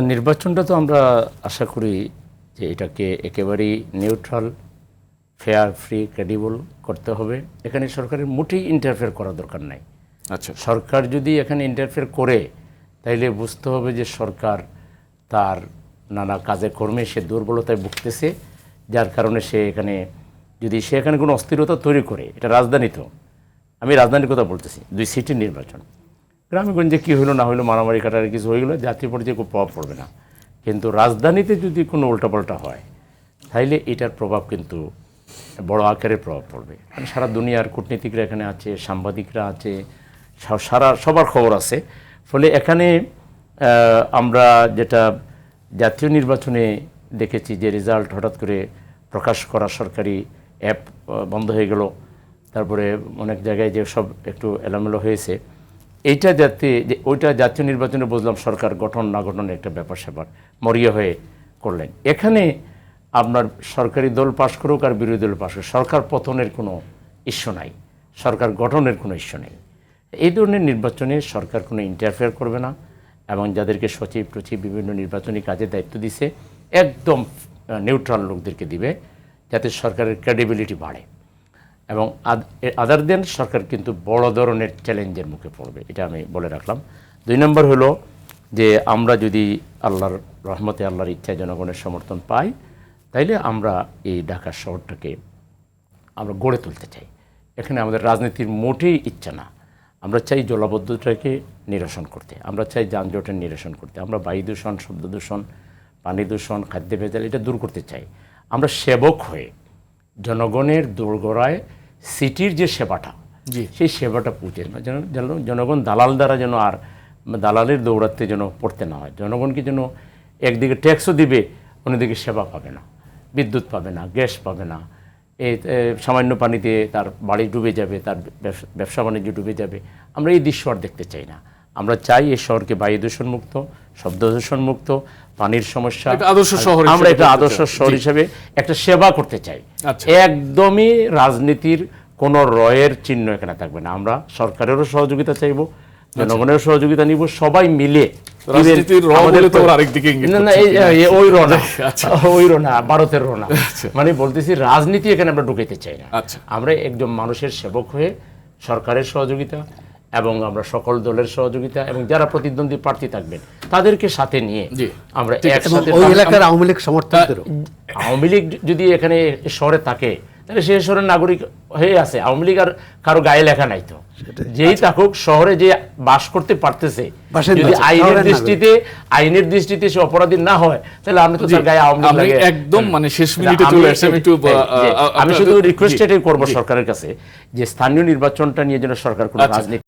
নির্বাচনটা তো আমরা আশা করি যে এটাকে একেবারেই নিউট্রাল, ফেয়ার, ফ্রি, ক্রেডিবল করতে হবে। এখানে সরকারের মোটেই ইন্টারফেয়ার করার দরকার নাই। আচ্ছা, সরকার যদি এখানে ইন্টারফেয়ার করে তাইলে বুঝতে হবে যে সরকার তার নানা কাজে কর্মে সে দুর্বলতায় ভুগতেছে, যার কারণে সে এখানে কোনো অস্থিরতা তৈরি করে। এটা রাজধানী, তো আমি রাজধানীর কথা বলতেছি, 2 সিটির নির্বাচন। গ্রামেগঞ্জে কী হইলো না হইলো, মারামারি কাটারি কিছু হয়ে গেলো, জাতীয় পর্যায়ে খুব প্রভাব পড়বে না। কিন্তু রাজধানীতে যদি কোনো উল্টাপাল্টা হয় তাইলে এটার প্রভাব কিন্তু বড় আকারে প্রভাব পড়বে। কারণ সারা দুনিয়ার কূটনীতিকরা এখানে আছে, সাংবাদিকরা আছে, সবার খবর আছে। ফলে এখানে আমরা যেটা জাতীয় নির্বাচনে দেখেছি যে রেজাল্ট হঠাৎ করে প্রকাশ করা, সরকারি অ্যাপ বন্ধ হয়ে গেল, তারপরে অনেক জায়গায় যে সব একটু এলোমেলো হয়েছে, ওইটা জাতীয় নির্বাচনে বুঝলাম সরকার গঠন না গঠনের একটা ব্যাপার স্যাপার মরিয়া হয়ে করলেন। এখানে আপনার সরকারি দল পাশ করুক আর বিরোধী দল পাশ করুক, সরকার পতনের কোনো ইস্যু নাই, সরকার গঠনের কোনো ইস্যু নেই। এই ধরনের নির্বাচনে সরকার কোনো ইন্টারফেয়ার করবে না, এবং যাদেরকে সচিব টচিব বিভিন্ন নির্বাচনী কাজে দায়িত্ব দিছে একদম নিউট্রাল লোকদেরকে দিবে, যাতে সরকারের ক্রেডিবিলিটি বাড়ে। এবং আদার দেন সরকার কিন্তু বড় ধরনের চ্যালেঞ্জের মুখে পড়বে, এটা আমি বলে রাখলাম। 2 নম্বর হলো যে আমরা যদি আল্লাহর রহমতে, আল্লাহর ইচ্ছায় জনগণের সমর্থন পাই, তাইলে আমরা এই ঢাকা শহরটাকে আমরা গড়ে তুলতে চাই। এখানে আমাদের রাজনীতির মোটেই ইচ্ছা না। আমরা চাই জলাবদ্ধতাকে নিরসন করতে, আমরা চাই যানজটের নিরসন করতে, আমরা বায়ু দূষণ, শব্দ দূষণ, পানি দূষণ, খাদ্য ভেজাল এটা দূর করতে চাই। আমরা সেবক হয়ে জনগণের দোরগোড়ায় সিটির যে সেবাটা, সেই সেবাটা পৌঁছে যেন জনগণ দালাল দ্বারা যেন আর দালালের দৌড়াতে যেন পড়তে না হয়। জনগণকে যেন একদিকে ট্যাক্সও দিবে, অন্যদিকে সেবা পাবে না, বিদ্যুৎ পাবে না, গ্যাস পাবে না, এই সামান্য পানিতে তার বাড়ি ডুবে যাবে, তার ব্যবসা বাণিজ্য ডুবে যাবে। আমরা এই দৃশ্য আর দেখতে চাই না। আমরা চাই এই শহরকে বায়ু দূষণ মুক্ত, শব্দ দূষণ মুক্ত, পানির সমস্যা, আমরা একটা আদর্শ শহর হিসেবে একটা সেবা করতে চাই। একদমই রাজনীতির কোনো রয়ের চিহ্ন এখানে থাকবে না। আমরা সরকারেরও সহযোগিতা চাইব, জনগণের সহযোগিতা নিব, সবাই মিলে। ওই রোনা ভারতের রোনা, মানে বলতেছি রাজনীতি এখানে আমরা ঢুকাইতে চাই না। আমরা একজন মানুষের সেবক হয়ে সরকারের সহযোগিতা এবং আমরা সকল দলের সহযোগিতা এবং যারা প্রতিদ্বন্দ্বী প্রার্থী থাকবেন তাদেরকে সাথে নিয়ে আমরা একসাথে। আওয়ামী লীগ সমর্থকদেরও, আওয়ামী লীগ যদি এখানে শহরে থাকে তাহলে সে শহরের নাগরিক হয়ে আছে। আওয়ামী লীগ আর কারো গায়ে লেখা নাই তো, যেই থাকুক শহরে যে বাস করতে পারতেছে, যদি আইনের দৃষ্টিতে সে অপরাধী না হয়, তাহলে আমি তো তার গায়ে আওয়ামী লীগ লাগে। একদম মানে শেষ মিনিটে চলে আসছে, আমি শুধু রিকোয়েস্ট এটাই করবো সরকারের কাছে যে স্থানীয় নির্বাচনটা নিয়ে যেন সরকার কোনো রাজনীতি